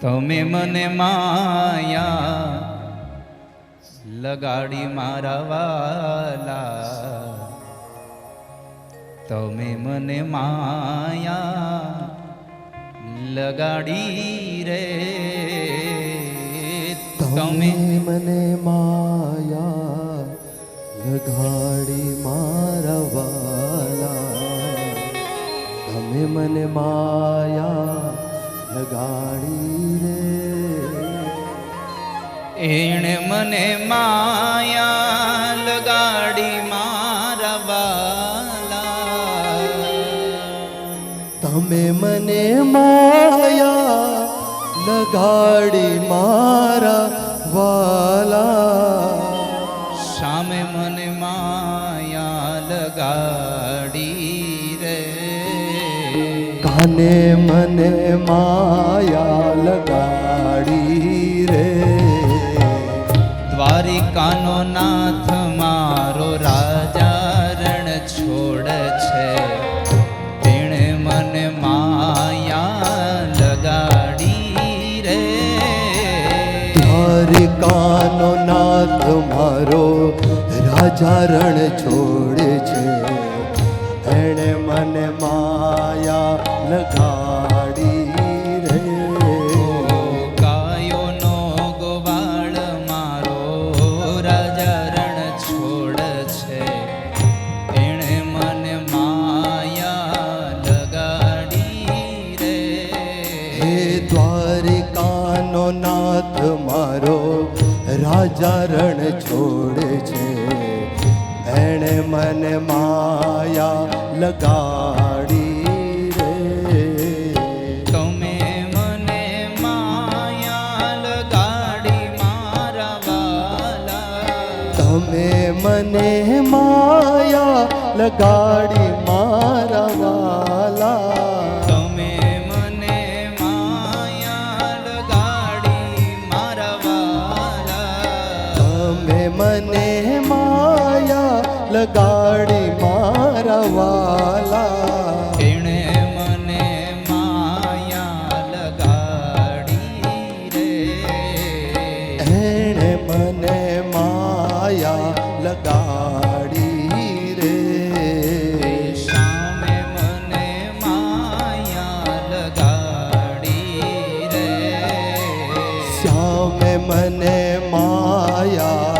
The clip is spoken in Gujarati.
તમે મને માયા લગાડી મારા વાલા, તમે મને માયા લગાડી રે, તમે મને માયા લગાડી મારા વાલા, તમે મને માયા લગાડી રે, એણે મને માયા લગાડી મારા વાલા, તમે મને માયા લગાડી મારા વાલા, સામે મને માયા લગાડી રે, કાને મને માયા લગાડી રે, દ્વારિકાનો નાથ મારો રાજા રણ છોડ છે, તેણે મને માયા લગાડી રે, દ્વારિકાનો નાથ મારો રાજા રણ છોડે છે, એણે મને માયા લગાડી રે, ગાયોનો ગોવાળ મારો રાજા રણ છોડ છે, એણે મને માયા લગાડી રે, હે દ્વારિકાનો નાથ મારો રાજા રણ છોડે છે, એણે મને માયા લગાડી રે, તમે મને માયા લગાડી મારા વાલા, તમે મને માયા લગાડી મારા વાલા, તમે મને માયા લગાડી મારા વાલા, તમે મને માયા લગાડી મારા વાલા, એણે મને માયા લગાડી રે, એણે મને માયા લગાડી રે, સામે મને માયા લગાડી રે, શ્યામે મને માયા